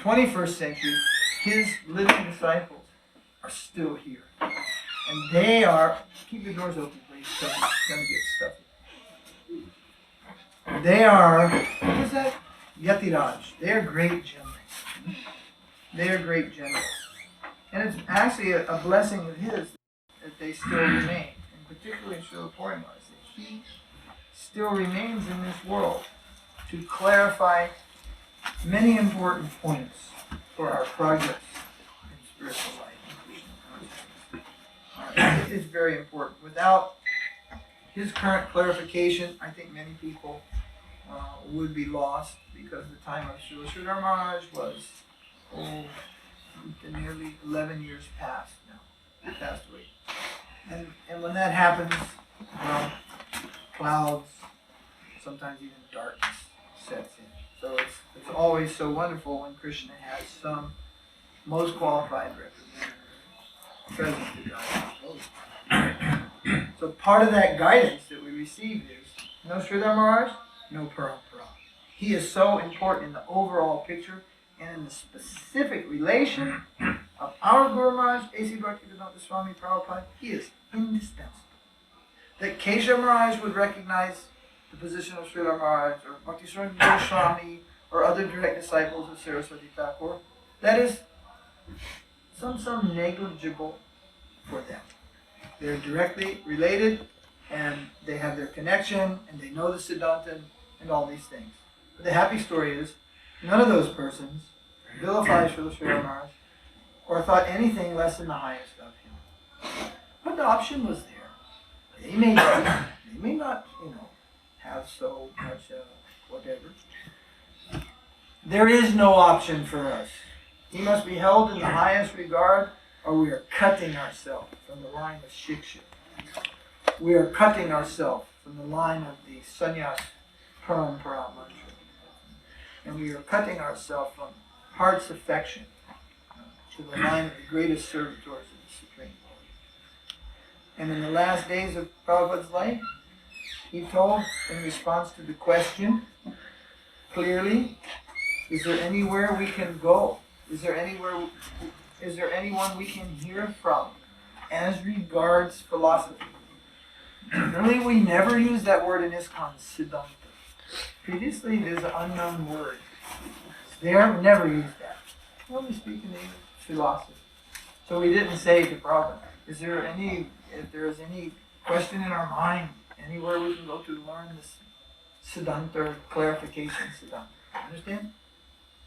21st century, his living disciples are still here. And they are, keep the doors open please, because it's going to get stuffy. They are, what is that? Yatiraj. They are great generals. They are great generals. And it's actually a blessing of his that they still remain. And particularly Srila Puri Maharaja, that he still remains in this world to clarify many important points for our progress in spiritual life and Krishna consciousness. It's very important. Without his current clarification, I think many people would be lost, because the time of Srila Maharaj was nearly 11 years past now. He passed away. And when that happens, well, clouds, sometimes even darkness sets in. So it's always so wonderful when Krishna has some most qualified representative present to guide. So part of that guidance that we receive is, no Sridhar Maharaj, no parampara. He is so important in the overall picture and in the specific relation of our Guru Maharaj, A.C. Bhaktivinoda Swami Prabhupada. He is indispensable. That Keshav Maharaj would recognize the position of Srila Maharaj, or Bhakti Swami or other direct disciples of Saraswati Thakur, that is some negligible for them. They're directly related, and they have their connection, and they know the Siddhanta and all these things. But the happy story is, none of those persons vilified Srila Maharaj or thought anything less than the highest of him. But the option was there. They may not, have so much whatever. There is no option for us. He must be held in the highest regard, or we are cutting ourselves from the line of shiksha. We are cutting ourselves from the line of the sannyas parampara mantra. And we are cutting ourselves from heart's affection to the line of the greatest servitors of the Supreme Lord. And in the last days of Prabhupada's life, he told, in response to the question, clearly, is there anywhere we can go? Is there anyone we can hear from as regards philosophy? Really, we never use that word in ISKCON, Siddhanta. Previously, there's an unknown word. They never used that. We only speak in English philosophy. So we didn't say to Prabhupada, if there is any question in our mind, anywhere we can go to learn this Siddhanta or clarification Siddhanta. Understand?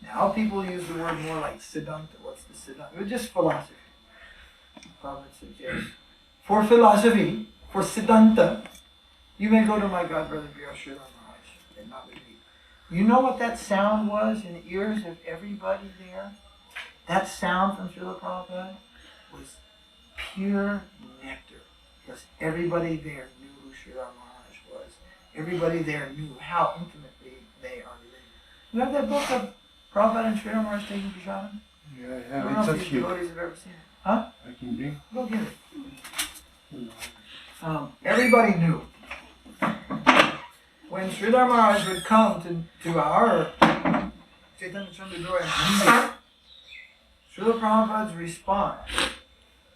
Now people use the word more like Siddhanta. What's the Siddhanta? It's just philosophy. Prabhupada says, yes. For philosophy, for Siddhanta, you may go to my godbrother Srila Maharaj and not with me. You know what that sound was in the ears of everybody there? That sound from Srila Prabhupada was pure nectar. Because everybody there knew who Srila Maharaj was. Everybody there knew how intimately they are related. You have that book of Prabhupada and Srila Maharaj taking prasadam? Yeah, I I have. don't know It's if so these cute. devotees have ever seen it. Huh? I can bring. Go get it. Everybody knew. When Sridhar Maharaj would come to our Chaitanya Chandra and Srila Prabhupada's response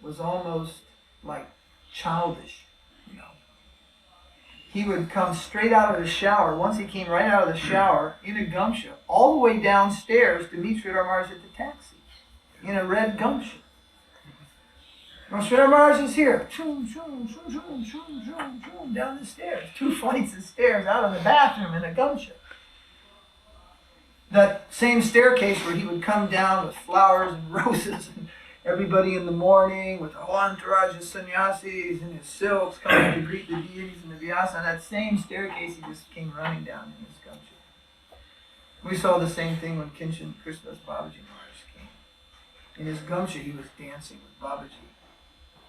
was almost like childish, He would come straight out of the shower. Once he came right out of the shower in a gamsha, all the way downstairs to meet Sridhar Maharaj at the taxi, in a red gamsha. Now Sridhar Maharaj is here, down the stairs, 2 flights of stairs out of the bathroom in a gamsha. That same staircase where he would come down with flowers and roses and everybody in the morning with the whole entourage of sannyasis and his silks coming to greet the deities in the vyasa. On that same staircase, he just came running down in his gamsha. We saw the same thing when Kinchan Krishna's Babaji Maharaj came. In his gamsha, he was dancing with Babaji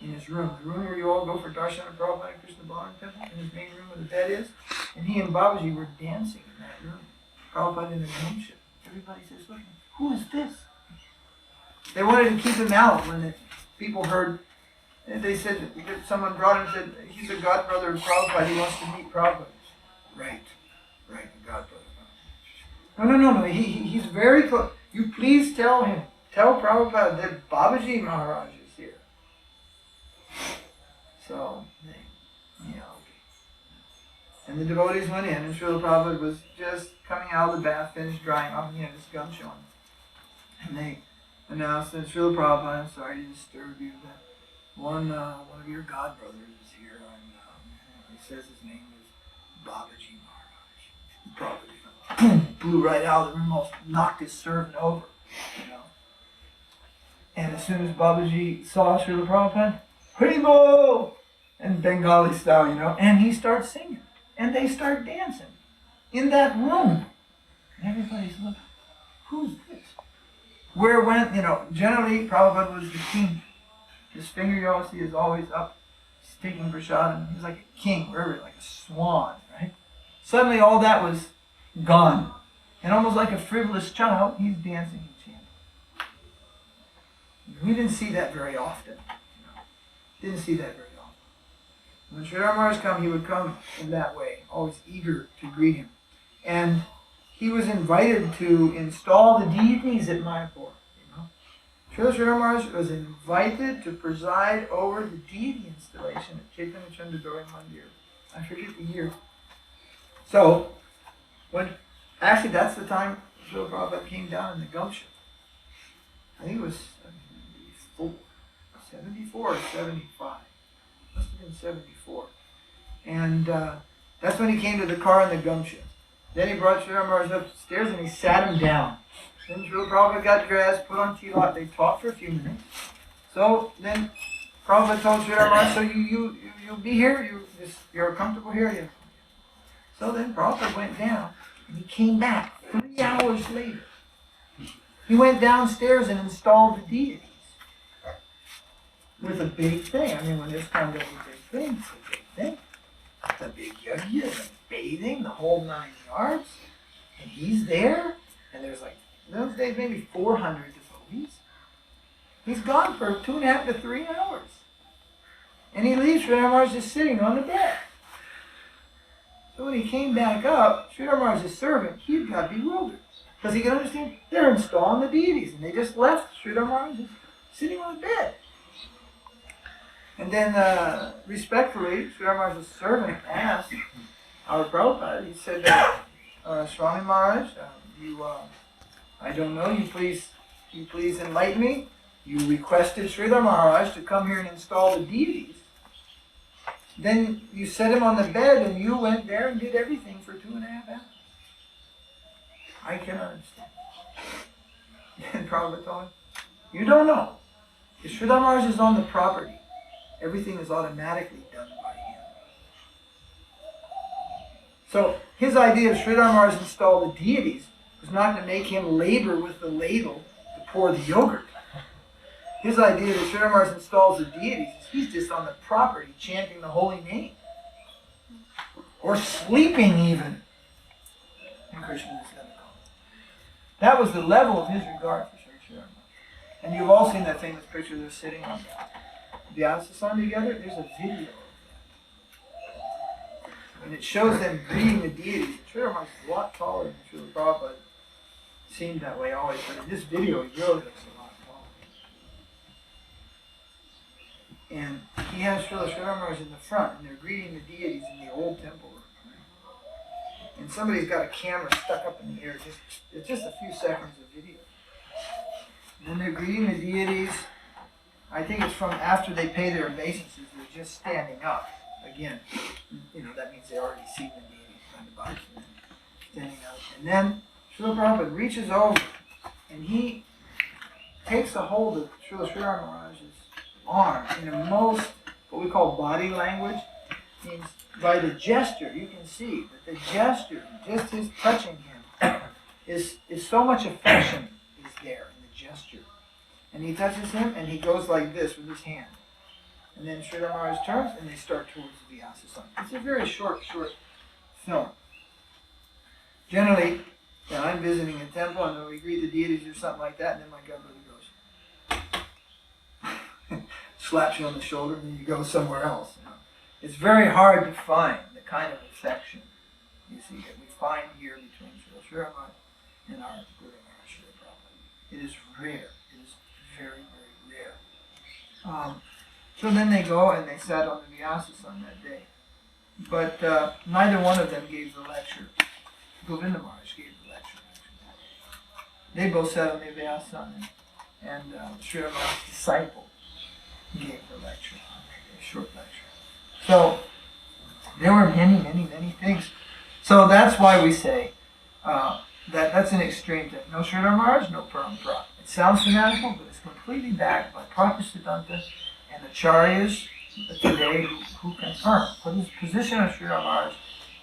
in his room. The room where you all go for darshan of Prabhupada and Krishna Balaram Temple, in his main room where the bed is. And he and Babaji were dancing in that room. Prabhupada in the gamsha. Everybody says, look, who is this? They wanted to keep him out when the people heard. They said, someone brought him and said, he's a godbrother of Prabhupada, he wants to meet Prabhupada. Right, the godbrother. No, he's very close. you please tell Prabhupada that Babaji Maharaj is here. So, and the devotees went in, and Srila Prabhupada was just coming out of the bath, finished drying off, and he had his gumshoe on. And they announced that Srila Prabhupada, I'm sorry to disturb you, but one of your god brothers is here, and he says his name is Babaji Maharaj. Prabhupada blew right out of the room, almost knocked his servant over, And as soon as Babaji saw Srila Prabhupada, Haribol! And Bengali style, and he starts singing. And they start dancing in that room. And everybody's looking, who's this? Where went, generally Prabhupada was the king. His finger you all see is always up. He's taking prasad. He's like a king, wherever, like a swan, right? Suddenly all that was gone. And almost like a frivolous child, he's dancing and chanting. We didn't see that very often. Didn't see that very often. When Sridhar Maharaj come, he would come in that way, always eager to greet him. And he was invited to install the deities at Mayapur. Sridhar Maharaj was invited to preside over the deity installation at Chaitanya Chandradori Mandir. I forget the year. So, actually that's the time Srila Prabhupada came down in the Gumsha. I think it was 74 or 75. Must have been 74. And that's when he came to the car in the Gumsha. Then he brought Sridhar Maharaj upstairs and he sat him down. Then Srila Prabhupada got dressed, put on tilak, they talked for a few minutes. So then Prabhupada told Sridhar Maharaj, so you'll be here, you're comfortable here? Yeah. So then Prabhupada went down and he came back 3 hours later. He went downstairs and installed the deities. With a big thing. I mean, when this comes up with a big thing, it's a big thing. It's a big yajna, the bathing, the whole 9 yards. And he's there, and there's like, in those days, maybe 400 devotees. He's gone for 2.5 to 3 hours. And he leaves, Sridhar Maharaj just sitting on the bed. So when he came back up, Sridhar Maharaj's servant, he got bewildered. Because he could understand, they're installing the deities, and they just left Sridhar Maharaj just sitting on the bed. And then, respectfully, Sridhar Maharaj's servant asked our Prabhupada, he said, Swami Maharaj, I don't know, you please enlighten me. You requested Sridhar Maharaj to come here and install the deities. Then you set him on the bed and you went there and did everything for 2.5 hours. I cannot understand. And Prabhupada told him, you don't know. If Sridhar Maharaj is on the property, everything is automatically done by him. So his idea of Sridhar Maharaj install the deities was not to make him labor with the ladle to pour the yogurt. His idea that Sridhar Maharaj installs the deities is he's just on the property chanting the holy name. Or sleeping even. And Krishna is going to come. That was the level of his regard for Sridhar Maharaj. And you've all seen that famous picture they're sitting on the Vyasa together. There's a video of that. And it shows them greeting the deities. Sridhar Maharaj is a lot taller than Srila Prabhupada. Seemed that way always, but in this video he really looks a lot taller. And he has Srila Maharaj in the front, and they're greeting the deities in the old temple room. And somebody's got a camera stuck up in the air. It's just a few seconds of video. And then they're greeting the deities. I think it's from after they pay their obeisances, they're just standing up. Again, that means they already seen the deities on the body. Standing up. And then Srila Prabhupada reaches over and he takes a hold of Srila Maharaj's arm in a most, what we call body language. Means by the gesture, you can see that the gesture, just his touching him, is so much affection is there in the gesture. And he touches him and he goes like this with his hand. And then Srila Maharaj turns and they start towards the Vyasa. It's a very short film. Generally, I'm visiting a temple and we greet the deities or something like that, and then my godbrother goes, slaps you on the shoulder, and then you go somewhere else. It's very hard to find the kind of affection, you see, that we find here between Srila Maharaj and our Guru Maharaj Srila Prabhupada. is rare. It is very, very rare. So then they go and they sat on the Vyasa-sun that day. But neither one of them gave the lecture. Govinda Maharaj gave the lecture. They both sat on the Vyasa-sun, and Srila Maharaj's disciple gave the lecture, a short lecture. So there were many, many, many things. So that's why we say that's an extreme thing. No Sridhar Maharaj, no Parampara. It sounds fanatical, but it's completely backed by proper Siddhanta and Acharyas today who confirm. What is the position of Sridhar Maharaj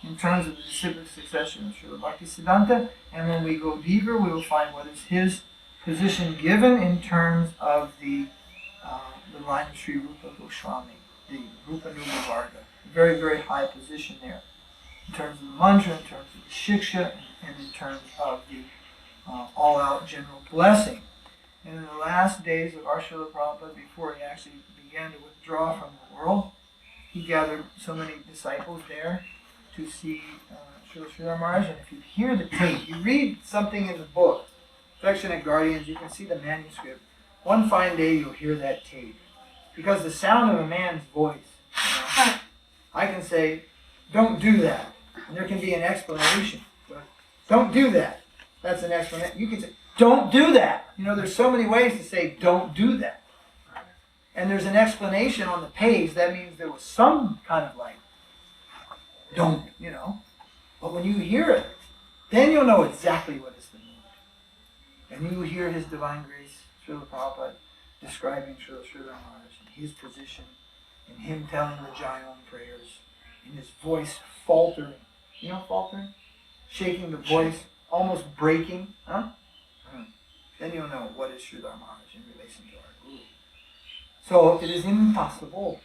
in terms of the disciplic succession of Srila Bhakti Siddhanta? And when we go deeper, we will find what is his position given in terms of the line of Sri Rupa Goswami, the Rupa Nuga Varga. Very, very high position there. In terms of the mantra, in terms of the shiksha, and in terms of the all-out general blessing. And in the last days of our Srila Prabhupada, before he actually began to withdraw from the world, he gathered so many disciples there to see Srila Sridhar Maharaj. And if you hear the tape, you read something in the book, Affectionate Guardians, you can see the manuscript. One fine day you'll hear that tape. Because the sound of a man's voice, I can say, don't do that. And there can be an explanation. But don't do that. That's an explanation. You can say, don't do that. There's so many ways to say, don't do that. And there's an explanation on the page. That means there was some kind of don't, But when you hear it, then you'll know exactly what is the meaning. And you hear His Divine Grace, Srila Prabhupada, describing Srila Sridhar Maharaj and his position, and him telling the Jayon prayers, and his voice faltering. Faltering? Shaking the voice, almost breaking. Then you'll know what is Sridhar Maharaj in relation to our Guru. So it is impossible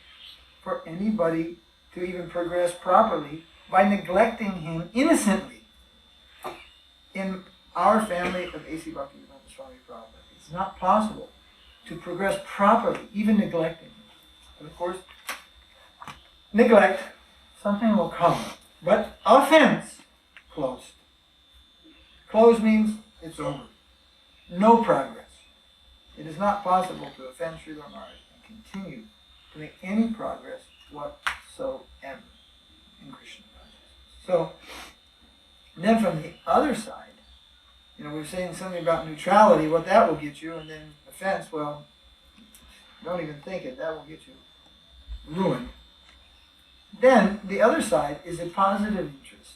for anybody to even progress properly by neglecting him innocently. In our family of A.C. Bhaktivinoda Swami Prabhupada, it's not possible to progress properly, even neglecting him. And of course, neglect, something will come. But offense, closed. Closed means it's over. No progress. It is not possible to offend Sridhar Maharaj and continue to make any progress whatsoever in Krishna consciousness. So, then from the other side, we're saying something about neutrality, what that will get you, and then offense, well, don't even think it, that will get you ruined. Then, the other side is a positive interest.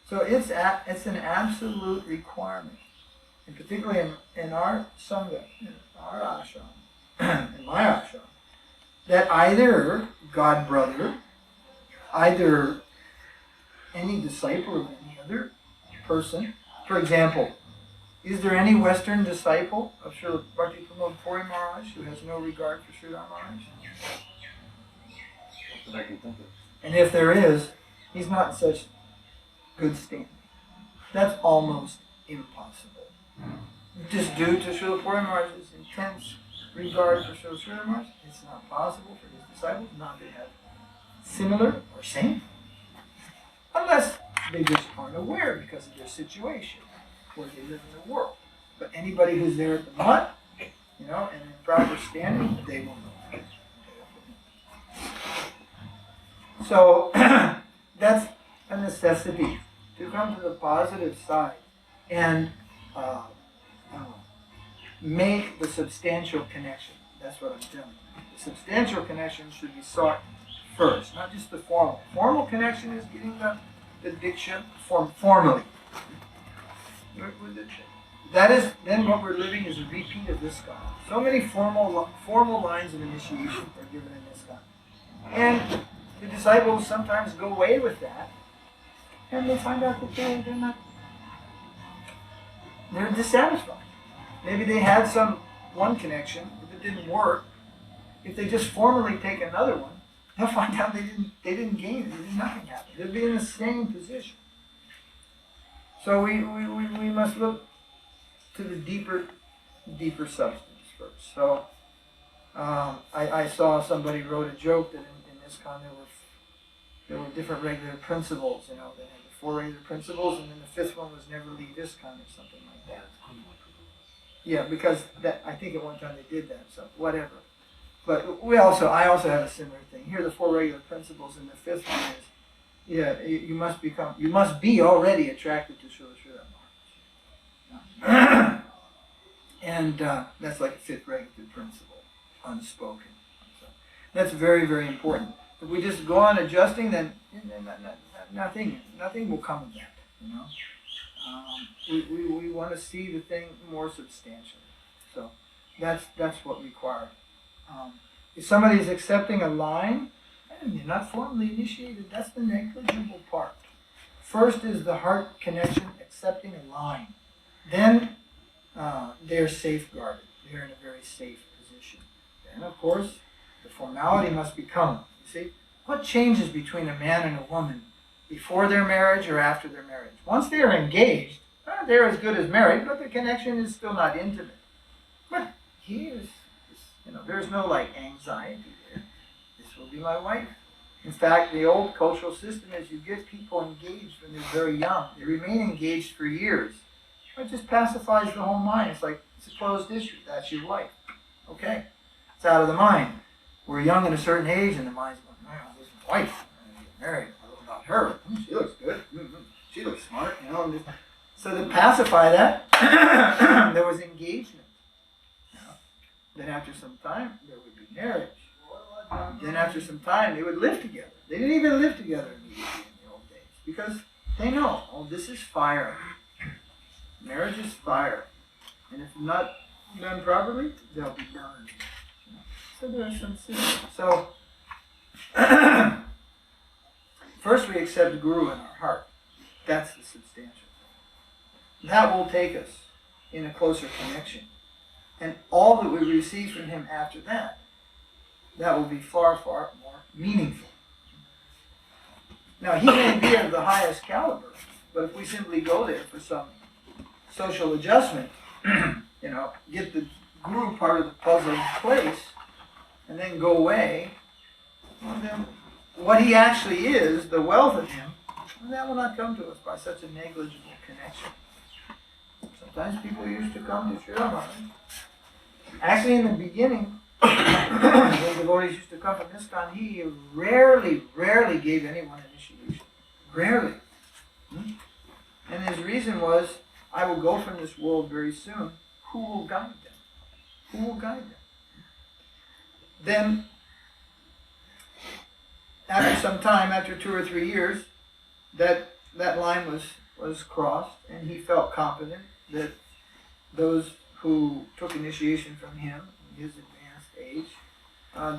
So it's an absolute requirement, and particularly in our Sangha, in our ashram, in my ashram, that either God brother, either any disciple of any other person, for example, is there any Western disciple of Srila Bhaktivinoda Puri Maharaja who has no regard for Sridhar Maharaj? That I can think of. And if there is, he's not in such good standing. That's almost impossible. Just due to Srila Puri Maharaj's intense regard for Srila Sridhar Maharaj, it's not possible for his disciples not to have similar or same. Unless they just aren't aware because of their situation, where they live in the world. But anybody who's there at the mud, and in proper standing, they will know. So that's a necessity to come to the positive side and make the substantial connection. That's what I'm telling you. The substantial connection should be sought first, not just the formal. Formal connection is getting the diksha formally. That is, then what we're living is a repeat of this guy. So many formal lines of initiation are given in this guy. And the disciples sometimes go away with that, and they find out that they're dissatisfied. Maybe they had one connection, if it didn't work, if they just formally take another one, they'll find out they didn't gain it, nothing happened. They'll be in the same position. So we must look to the deeper substance first. So I saw somebody wrote a joke that in this kind there were different regular principles, they had the 4 regular principles, and then the 5th one was never leave ISKCON or something like that. Yeah, because I think at one time they did that, so whatever. But I also have a similar thing. Here are the 4 regular principles, and the 5th one is, you must be already attracted to Srila Maharaj. And that's like a 5th regular principle, unspoken. So that's very, very important. If we just go on adjusting, then nothing will come of that. We want to see the thing more substantially. So that's what required. If somebody is accepting a line, and they're not formally initiated, that's the negligible part. First is the heart connection, accepting a line. Then they're safeguarded. They're in a very safe position. Then, of course, the formality must become. You see, what changes between a man and a woman before their marriage or after their marriage? Once they are engaged, they're as good as married, but the connection is still not intimate. But there's no anxiety there. This will be my wife. In fact, the old cultural system is you get people engaged when they're very young. They remain engaged for years. It just pacifies the whole mind. It's like it's a closed issue. That's your wife. Okay. It's out of the mind. We're young at a certain age and the mind's going, wow, this is my wife. I'm going to get married. I don't know about her. She looks good. She looks smart. So to pacify that, there was engagement. Then after some time, there would be marriage. Then after some time, they would live together. They didn't even live together immediately in the old days because they know, this is fire. Marriage is fire. And if not done properly, they'll be burned. So there are some systems. So first we accept Guru in our heart. That's the substantial thing. That will take us in a closer connection. And all that we receive from him after that will be far, far more meaningful. Now, he may be of the highest caliber, but if we simply go there for some social adjustment, get the Guru part of the puzzle in place, and then go away, well, then what he actually is, the wealth of him, that will not come to us by such a negligible connection. Sometimes people used to come to Srila Maharaj. Actually, in the beginning, when devotees used to come from ISKCON, he rarely gave anyone initiation. Rarely. And his reason was, I will go from this world very soon. Who will guide them? Who will guide them? Then, after some time, after 2 or 3 years, that line was crossed, and he felt confident that those who took initiation from him in his advanced age,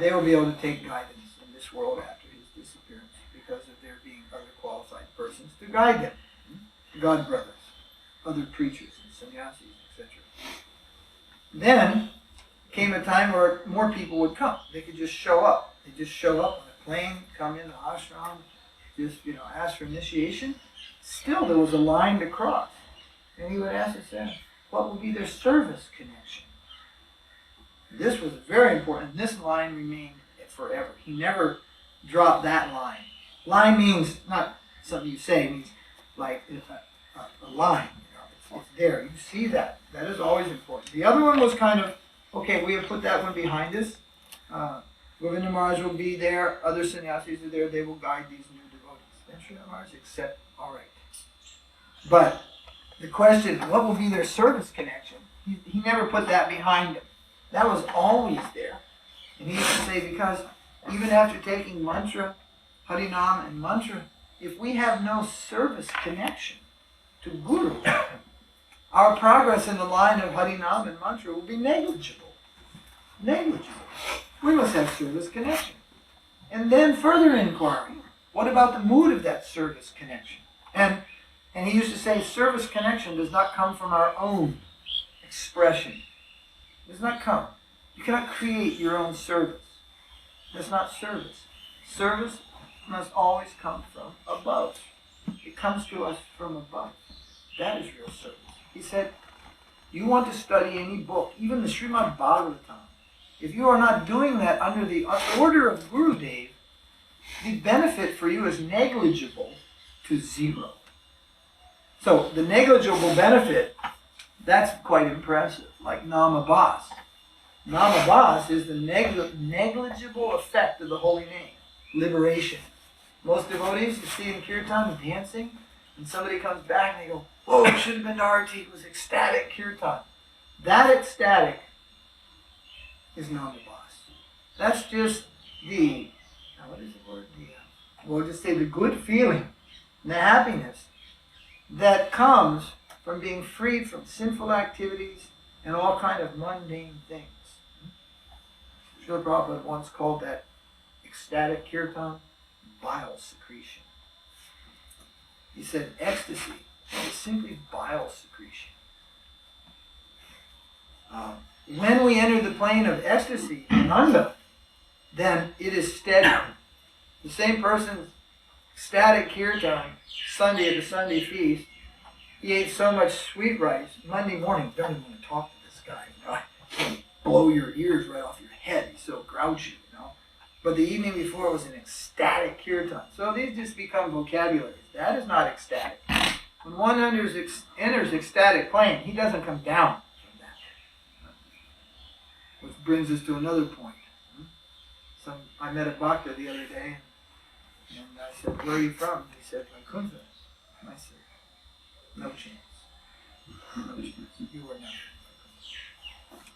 they will be able to take guidance in this world after his disappearance because of there being other qualified persons to guide them. God brothers, other preachers and sannyasis, etc. Then came a time where more people would come. They could just show up. They just show up on a plane, come in the ashram, just ask for initiation. Still, there was a line to cross, and he would ask us, what will be their service connection? This was very important. This line remained forever. He never dropped that line. Line means not something you say. It means like a line. It's there. You see that. That is always important. The other one was kind of, okay, we have put that one behind us. Govinda Maharaj will be there. Other sannyasis are there. They will guide these new devotees. Then Srila Maharaj accept, all right. But the question, what will be their service connection? He never put that behind him. That was always there. And he used to say, because even after taking mantra, harinam and mantra, if we have no service connection to Guru, our progress in the line of harinam and mantra will be negligible. Negligible. We must have service connection. And then further inquiry, what about the mood of that service connection? And he used to say, service connection does not come from our own expression. It does not come. You cannot create your own service. That's not service. Service must always come from above. It comes to us from above. That is real service. He said, you want to study any book, even the Srimad Bhagavatam, if you are not doing that under the order of Gurudev, the benefit for you is negligible to zero. So the negligible benefit, that's quite impressive. like namabhas. Namabhas is the negligible effect of the holy name, liberation. Most devotees you see in kirtan dancing, and somebody comes back and they go, "Oh, it should have been Arati, it was ecstatic kirtan." That ecstatic is namabhas. That's just the, what is the word? We'll just say the good feeling and the happiness that comes from being freed from sinful activities and all kind of mundane things. Srila Prabhupada once called that ecstatic kirtan bile secretion. He said ecstasy is simply bile secretion. When we enter the plane of ecstasy, ananda, then it is steady. The same person's ecstatic kirtan, Sunday at the Sunday feast, he ate so much sweet rice, Monday morning, don't even want to talk to this guy. You know, he'll blow your ears right off your head. He's so grouchy, you know. But the evening before it was an ecstatic kirtan. So these just become vocabularies. That is not ecstatic. When one enters ecstatic plane, he doesn't come down from that. Which brings us to another point. I met a bhakta the other day, and I said, "Where are you from?" He said, "Vaikuntha." And I said, "No chance. No chance. You were never in Vaikuntha."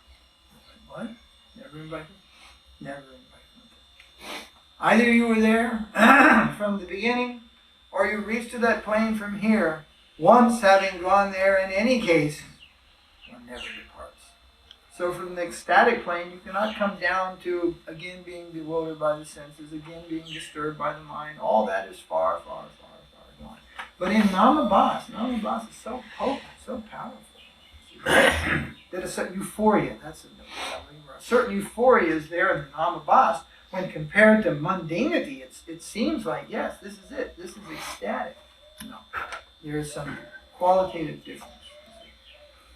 What? Never in Vaikuntha? Never in Vaikuntha. Either you were there from the beginning, or you reached to that plane from here, once having gone there in any case, one never departs. So from the ecstatic plane, you cannot come down to, again, being bewildered by the senses, again, being disturbed by the mind. All that is far, far, far, far gone. But in namabhas is so potent, so powerful. That a certain euphoria, that's a certain euphoria is there in the namabhas. When compared to mundanity, it seems like, yes, this is it. This is ecstatic. No, there is some qualitative difference.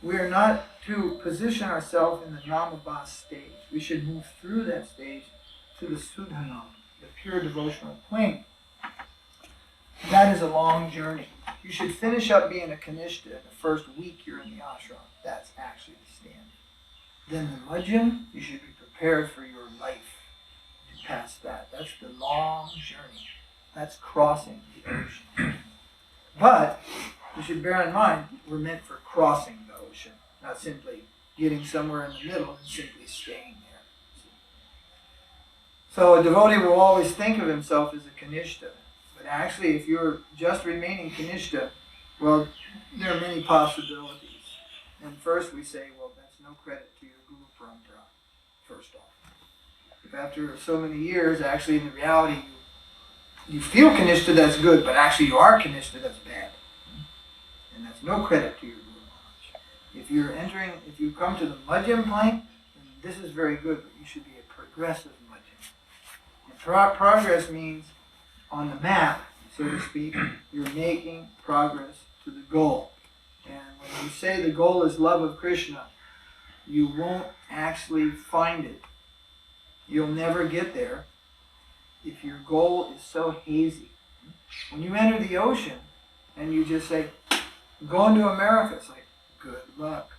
We are not to position ourselves in the namabhas stage. We should move through that stage to the sudhanam, the pure devotional plane. That is a long journey. You should finish up being a kanistha in the first week you're in the ashram. That's actually the standard. Then the madhyam, you should be prepared for your life to pass that. That's the long journey. That's crossing the ocean. But you should bear in mind, we're meant for crossing the ocean, not simply getting somewhere in the middle and simply staying there. So a devotee will always think of himself as a kanistha. But actually, if you're just remaining kanistha, well, there are many possibilities. And first we say, well, that's no credit to your guru parampara, first off. If after so many years, actually in reality, you feel kanistha, that's good, but actually you are kanistha, that's bad. And that's no credit to your guru maharaj. If you come to the madhyam plane, then this is very good, but you should be a progressive madhyam. And progress means on the map, so to speak, you're making progress to the goal. And when you say the goal is love of Krishna, you won't actually find it. You'll never get there if your goal is so hazy. When you enter the ocean and you just say, I'm going to America, it's like, good luck.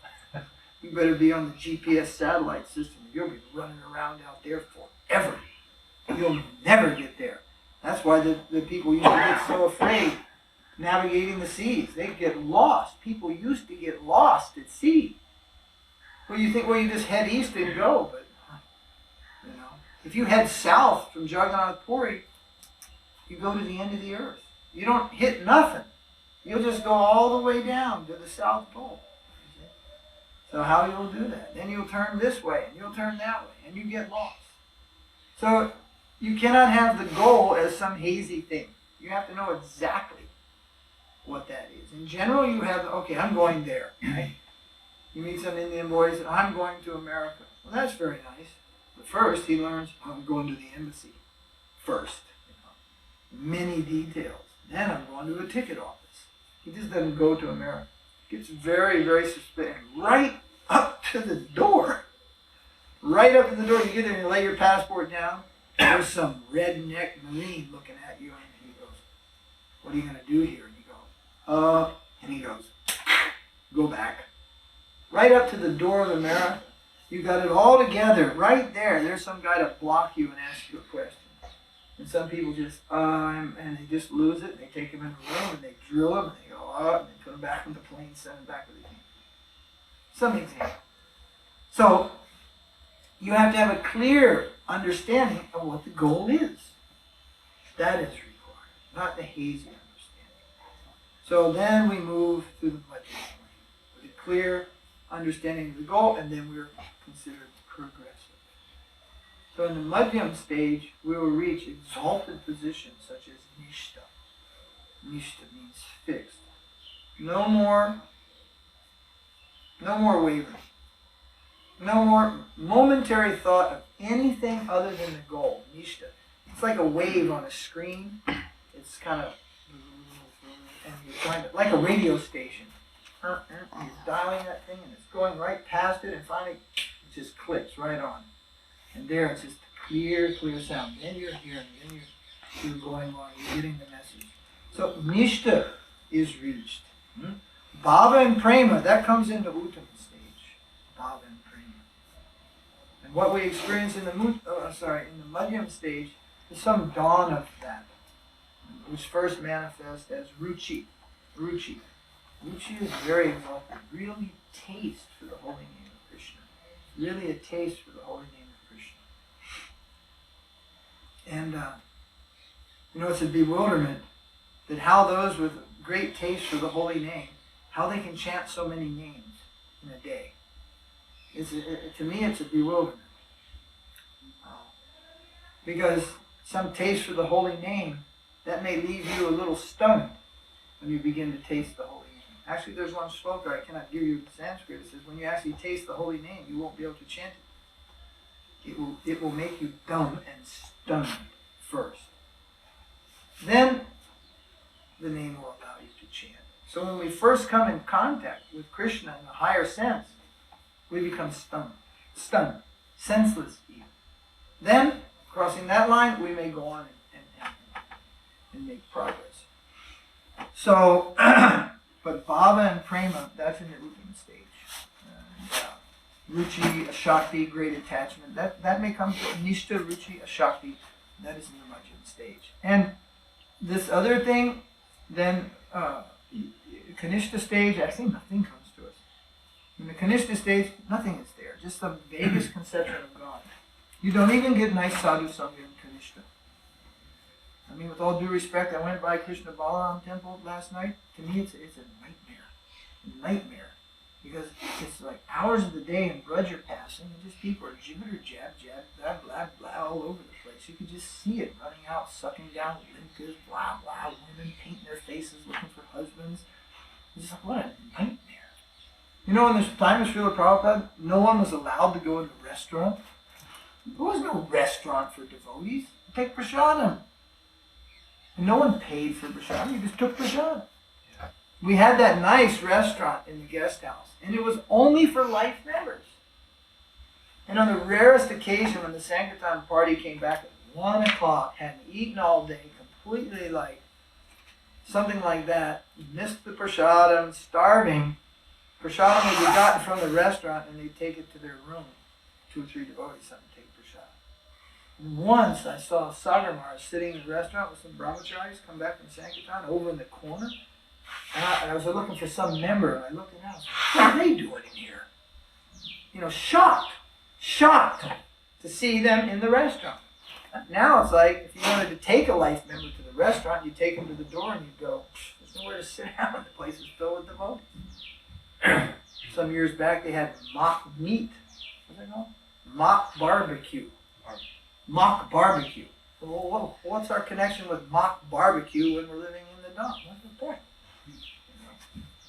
You better be on the GPS satellite system. You'll be running around out there forever. You'll never get there. That's why the people used to get so afraid navigating the seas. They get lost. People used to get lost at sea. Well, you think, well, you just head east and go, but you know, if you head south from Jagannath Puri, you go to the end of the earth. You don't hit nothing. You'll just go all the way down to the South Pole. So how you'll do that? Then you'll turn this way, and you'll turn that way, and you get lost. So you cannot have the goal as some hazy thing. You have to know exactly what that is. In general, you have, okay, I'm going there, right? You meet some Indian boys, I'm going to America. Well, that's very nice. But first, he learns, I'm going to the embassy first. Many details. Then I'm going to a ticket office. He just doesn't go to America. He gets very, very suspicious. Right up to the door. Right up to the door. You get there and you lay your passport down. There's some redneck Marine looking at you, and he goes, what are you going to do here? And you go, and he goes, go back. right up to the door of the mirror. You got it all together, right there. There's some guy to block you and ask you a question. And some people just, and they just lose it. They take him in the room and they drill him and they go out and they put him back on the plane, send him back with the king. Some example. So, you have to have a clear understanding of what the goal is. That is required, not the hazy understanding. So then we move through the Madhyam plane with a clear understanding of the goal, and then we're considered progressive. So in the Madhyam stage, we will reach exalted positions such as Nishtha. Nishtha means fixed. No more wavering. No more momentary thought of anything other than the goal. Nishtha. It's like a wave on a screen. It's kind of, and you're trying to, like a radio station. You're dialing that thing and it's going right past it, and finally it just clicks right on. And there it's just clear sound. Then you're hearing, then you're going on, you're getting the message. So Nishtha is reached. Bhava and Prema, that comes into Uttama stage. Bhava and Prema. And what we experience in the Madhyam stage is some dawn of that, which first manifests as Ruchi. Ruchi is very exalted. Really taste for the holy name of Krishna. Really a taste for the holy name of Krishna. And it's a bewilderment that how those with great taste for the holy name, how they can chant so many names in a day. To me, it's a bewilderment. Because some taste for the holy name, that may leave you a little stunned when you begin to taste the holy name. Actually, there's one shloka, I cannot give you in Sanskrit. It says, when you actually taste the holy name, you won't be able to chant it. It will make you dumb and stunned first. Then, the name will allow you to chant. So when we first come in contact with Krishna in a higher sense, we become stunned, senseless even. Then, crossing that line, we may go on and make progress. So, but Bhava and Prema, that's in the Uttama stage. Ruchi, Ashakti, great attachment, that may come to Nishtha, Ruchi, Ashakti, that is in the Madhyam stage. And this other thing, then Kanishta stage, actually nothing comes to us. In the Kanishta stage, nothing is there, just some vaguest conception of God. You don't even get nice sadhu sangha in Kanishta. I mean, with all due respect, I went by Krishna Balaram temple last night. To me, it's a nightmare. Because it's like hours of the day and blood you're passing, and just people are jibber jab, blah, blah, blah, all over the place. You can just see it running out, sucking down limkas, blah, blah, women painting their faces, looking for husbands. It's just like, what a nightmare. In the time of Srila Prabhupada, no one was allowed to go in the restaurant. There was no restaurant for devotees. You take prasadam. And no one paid for prasadam, you just took prasadam. Yeah. We had that nice restaurant in the guest house, and it was only for life members. And on the rarest occasion when the Sankirtan party came back at 1 o'clock, hadn't eaten all day, completely like something like that, missed the prasadam, starving, prasadam would be gotten from the restaurant and they'd take it to their room. 2 or 3 devotees, something take prasadam. And once I saw Sagar Maharaj sitting in a restaurant with some brahmacharis come back from Sankirtan over in the corner. And I was looking for some member, and I looked around, what are they doing in here? Shocked to see them in the restaurant. Now it's like, if you wanted to take a life member to the restaurant, you take them to the door and you go, there's nowhere to sit down, the place is filled with devotees. Some years back they had mock meat. What's it called? Mock barbecue. Mock barbecue. Well, what's our connection with mock barbecue when we're living in the dump? What's the point?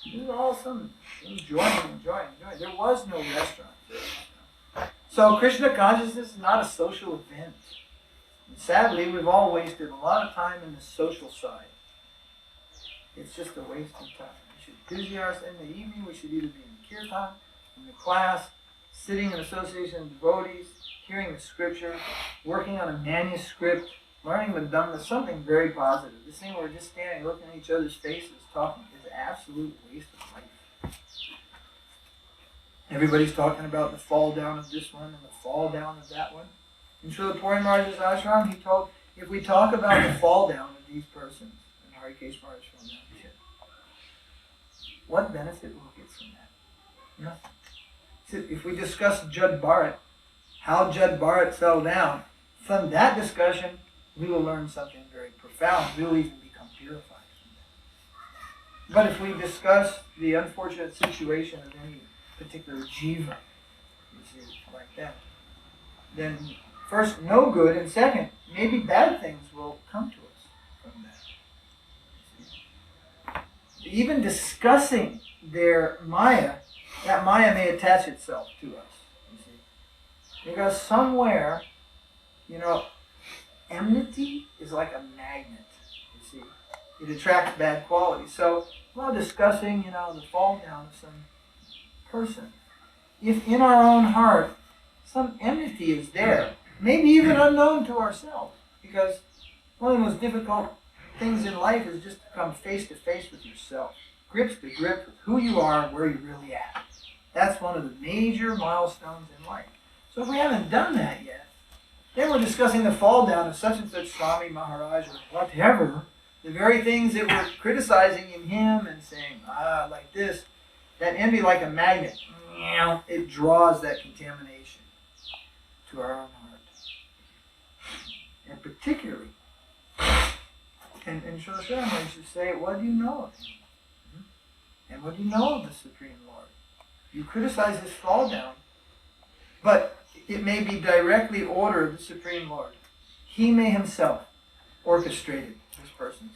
These are all some enjoying. There was no restaurant there. So Krishna consciousness is not a social event. And sadly, we've all wasted a lot of time in the social side. It's just a waste of time. We should busy ourselves in the evening. We should either be in the kirtan, in the class, sitting in association with devotees, hearing the scripture, working on a manuscript, learning the Dhamma, something very positive. This thing where we're just standing looking at each other's faces, talking, is an absolute waste of life. Everybody's talking about the fall down of this one and the fall down of that one. In Srila Puri Maharaja's ashram, he told, if we talk about the fall down of these persons, and Harikesh Maharaj found that shit, what benefit will we get from that? Nothing. So if we discuss Jud Bharat, how Jud Bharat fell down, from that discussion, we will learn something very profound. We will even become purified from that. But if we discuss the unfortunate situation of any particular jiva, you see, like that, then first, no good, and second, maybe bad things will come to us from that. Even discussing their maya, that maya may attach itself to us, you see. Because somewhere, enmity is like a magnet, you see. It attracts bad qualities. So, while discussing, the fall down of some person, if in our own heart some enmity is there, maybe even unknown to ourselves, because one of the most difficult things in life is just to come face to face with yourself, grips to grip with who you are and where you're really at. That's one of the major milestones in life. So if we haven't done that yet, then we're discussing the fall down of such and such Swami Maharaja or whatever, the very things that we're criticizing in him and saying, like this, that envy like a magnet, it draws that contamination to our own heart. And particularly, and Srila Sridhara used to say, what do you know of him? And what do you know of the Supreme Lord? You criticize his fall down, but it may be directly order of the Supreme Lord. He may himself orchestrated this person's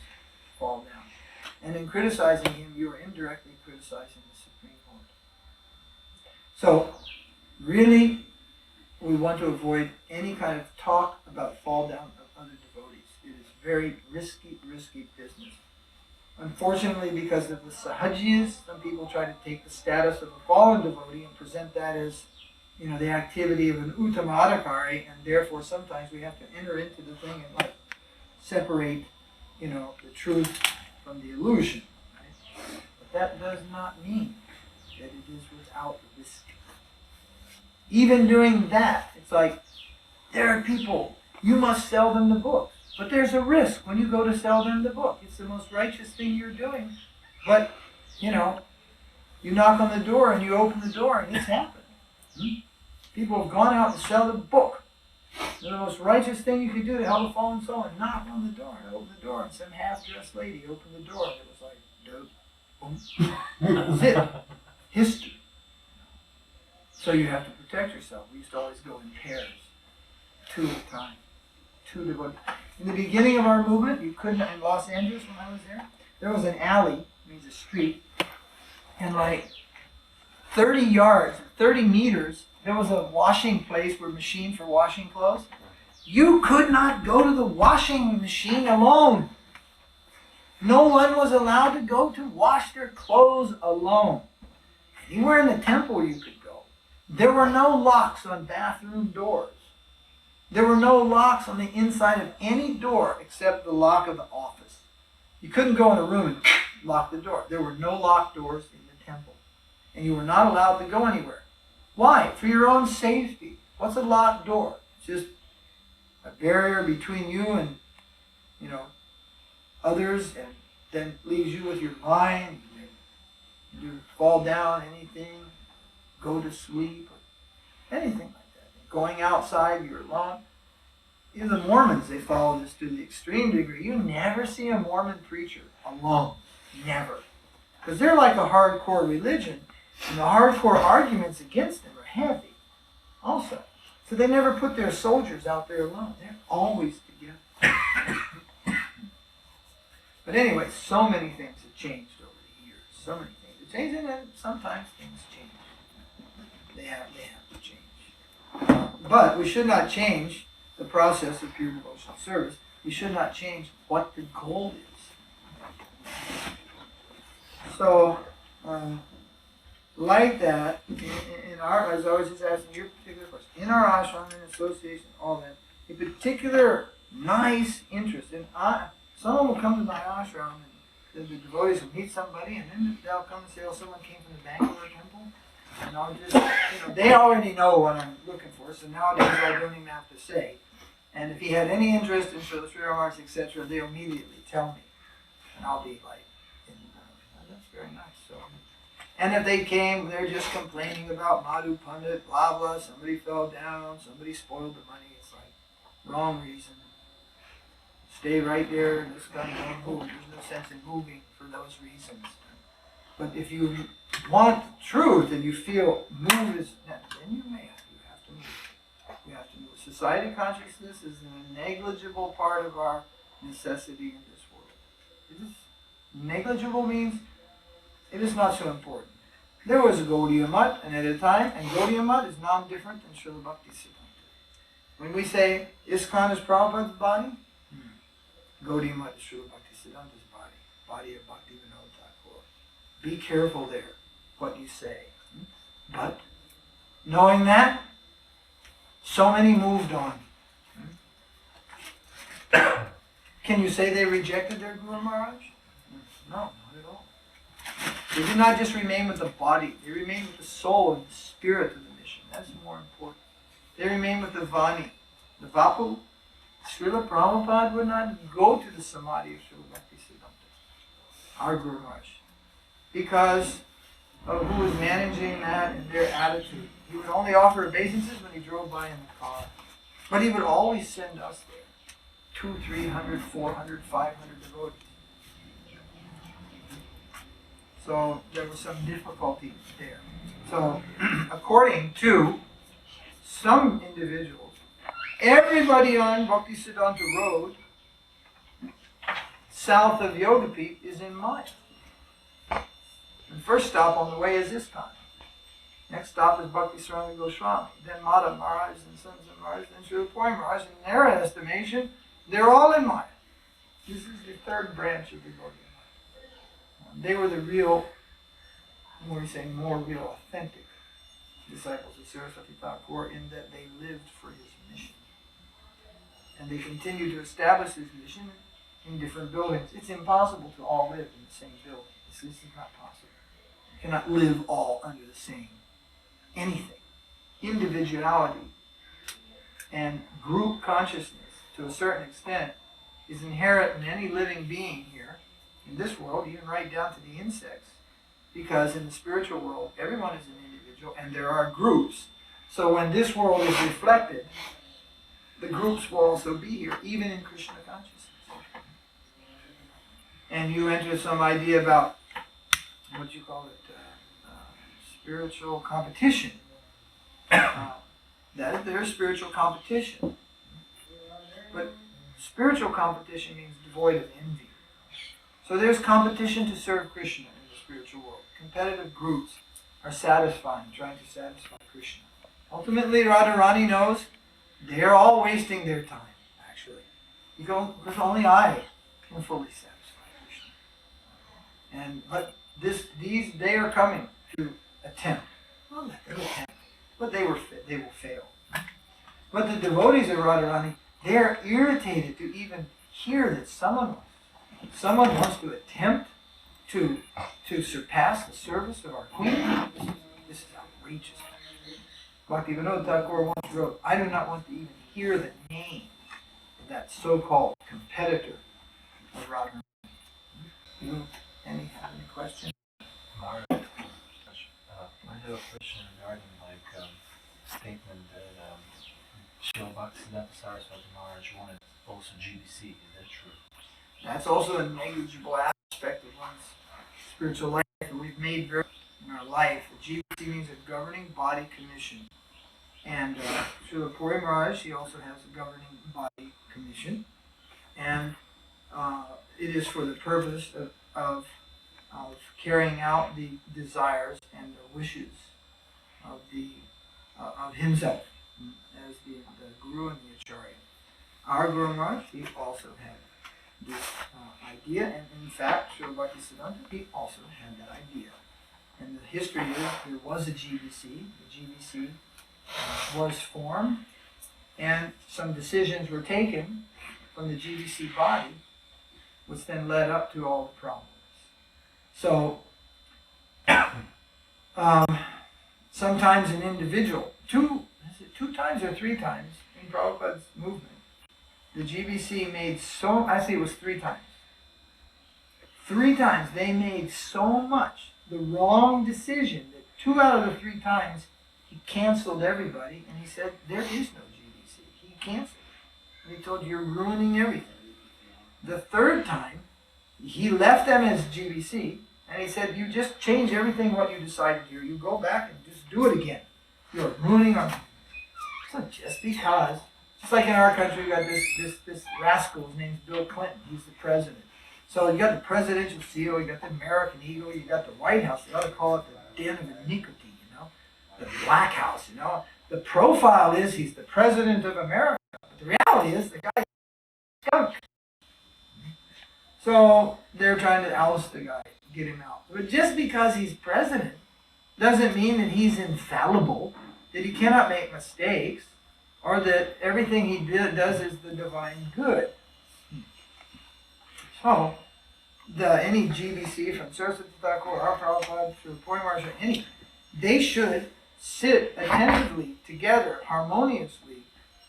fall down. And in criticizing him, you are indirectly criticizing the Supreme Lord. So, really, we want to avoid any kind of talk about fall down of other devotees. It is very risky business. Unfortunately, because of the sahajiyas, some people try to take the status of a fallen devotee and present that as, the activity of an uttama-adhikari, and therefore sometimes we have to enter into the thing and separate, the truth from the illusion. Right? But that does not mean that it is without risk. Even doing that, it's like, there are people, you must sell them the books. But there's a risk when you go to sell them the book. It's the most righteous thing you're doing. But, you knock on the door and you open the door and it's happened. People have gone out and sell the book. It's the most righteous thing you could do to help a fallen soul, and knock on the door and open the door, and some half-dressed lady opened the door and it was like, dope. Boom. That was it. History. So you have to protect yourself. We used to always go in pairs, 2 at a time, 2 to 1. In the beginning of our movement, you couldn't, in Los Angeles when I was there was an alley, means a street, and 30 yards, 30 meters, there was a washing place where machine for washing clothes. You could not go to the washing machine alone. No one was allowed to go to wash their clothes alone. Anywhere in the temple you could go. There were no locks on bathroom doors. There were no locks on the inside of any door except the lock of the office. You couldn't go in a room and lock the door. There were no locked doors in the temple. And you were not allowed to go anywhere. Why? For your own safety. What's a locked door? It's just a barrier between you and, others, and then leaves you with your mind. You fall down, anything, go to sleep, or anything like that. Going outside, you're alone. Even the Mormons, they follow this to the extreme degree. You never see a Mormon preacher alone. Never. Because they're like a hardcore religion. And the hardcore arguments against them are heavy also. So they never put their soldiers out there alone. They're always together. But anyway, so many things have changed over the years. So many things have changed, and then sometimes things change. They have to change. But we should not change the process of pure devotional service. We should not change what the goal is. So, like that, in our, as I was just asking your particular question, in our ashram, in association, all that, a particular nice interest, and someone will come to my ashram, and the devotees will meet somebody, and then they'll come and say, oh, someone came from the Bangalore temple, And I'll just, they already know what I'm looking for, so nowadays I don't even have to say. And if he had any interest in Srila Maharaj, etc., they'll immediately tell me. And I'll be like, that's very nice. So, and if they came, they're just complaining about Madhu Pandit, blah blah, somebody fell down, somebody spoiled the money. It's like, wrong reason. Stay right there, this guy don't move. There's no sense in moving for those reasons. But if you want truth and you feel move is, then you have to move. You have to move. Society consciousness is a negligible part of our necessity in this world. It is negligible means it is not so important. There was a Gaudiya Math, and at a time, and Gaudiya Math is non-different than Srila Bhakti Siddhanta. When we say ISKCON is Prabhupada's body, Gaudiya Math is Srila Bhakti Siddhanta's body, body of Bhaktivinoda Thakura. Be careful there, what you say. But, knowing that, so many moved on. Can you say they rejected their Guru Maharaj? No, not at all. They did not just remain with the body, they remained with the soul and the spirit of the mission. That's more important. They remained with the Vani, the Vapu. Srila Prabhupada would not go to the Samadhi of Srila Bhakti Siddhanta, our Guru Maharaj, because of who was managing that and their attitude. He would only offer obeisances when he drove by in the car. But he would always send us there. 200, 300, 400, 500 devotees. So there was some difficulty there. So according to some individuals, everybody on Bhakti Siddhanta Road, south of Yogapeeth, is in Maya. The first stop on the way is ISKCON. Next stop is Bhakti Saranga Goswami. Then Madhav Maharaj and Sons of Maharaj, then Srila Puri Maharaja. In their estimation, they're all in Maya. This is the third branch of the Gaudiya Math. They were the real, more real, authentic disciples of Saraswati Thakur in that they lived for his mission. And they continued to establish his mission in different buildings. It's impossible to all live in the same building. This is not possible. You cannot live all under the same anything. Individuality and group consciousness, to a certain extent, is inherent in any living being here, in this world, even right down to the insects. Because in the spiritual world, everyone is an individual, and there are groups. So when this world is reflected, the groups will also be here, even in Krishna consciousness. And you enter some idea about, what you call it, spiritual competition. That there's spiritual competition. But spiritual competition means devoid of envy. So there's competition to serve Krishna in the spiritual world. Competitive groups are satisfying, trying to satisfy Krishna. Ultimately, Radharani knows they're all wasting their time, actually. Because only I can fully satisfy Krishna. But they are coming to attempt. Well, let them attempt. But they will fail. But the devotees of Radharani, they are irritated to even hear that someone wants to attempt to surpass the service of our Queen. This is outrageous. Bhaktivinoda Thakura once wrote, I do not want to even hear the name of that so-called competitor of Radharani. You have any questions? I have a question regarding statement that Srila Bhaktivinoda Saraswati Maharaj wanted also GBC. Is that true? That's also a negligible aspect of one's spiritual life that we've made very in our life. The GBC means a governing body commission. And Srila Puri Maharaja, he also has a governing body commission. And it is for the purpose of carrying out the desires and the wishes of himself as the Guru and the Acharya. Our Guru Maharaj, he also had this idea, and in fact, Srila Bhakti Siddhanta, he also had that idea. And the history is there was a GBC. The GBC was formed, and some decisions were taken from the GBC body, which then led up to all the problems. So, sometimes an individual, two times or three times in Prabhupada's movement, the GBC made actually it was three times. Three times they made so much the wrong decision that 2 out of the 3 times he canceled everybody and he said, there is no GBC. He canceled it. And he told you, you're ruining everything. The third time, he left them as GBC and he said, you just change everything what you decided here. You go back and just do it again. You're ruining our... So just because, just like in our country, we got this rascal, his name's Bill Clinton, he's the president. So you got the presidential seal, you got the American Eagle, you got the White House, they ought to call it the den of iniquity, the Black House, The profile is he's the president of America, but the reality is the guy's skunk. So they're trying to oust the guy, get him out. But just because he's president doesn't mean that he's infallible, that he cannot make mistakes, or that everything he does is the divine good. So, any GBC from Srila Thakura, our Prabhupada, through Puri Maharaja, they should sit attentively together, harmoniously,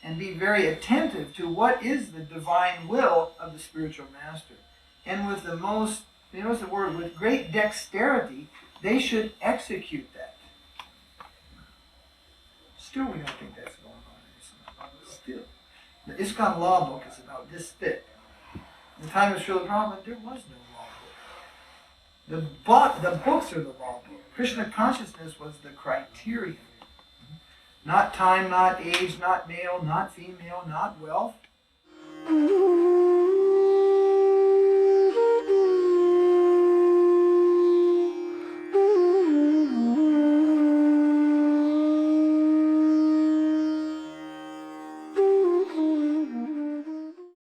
and be very attentive to what is the divine will of the spiritual master. And with the most, with great dexterity, they should execute that. Still, we don't think that's going on. Still. The ISKCON law book is about this thick. In the time of Srila Prabhupada, there was no law book. The books are the law book. Krishna consciousness was the criterion. Not time, not age, not male, not female, not wealth.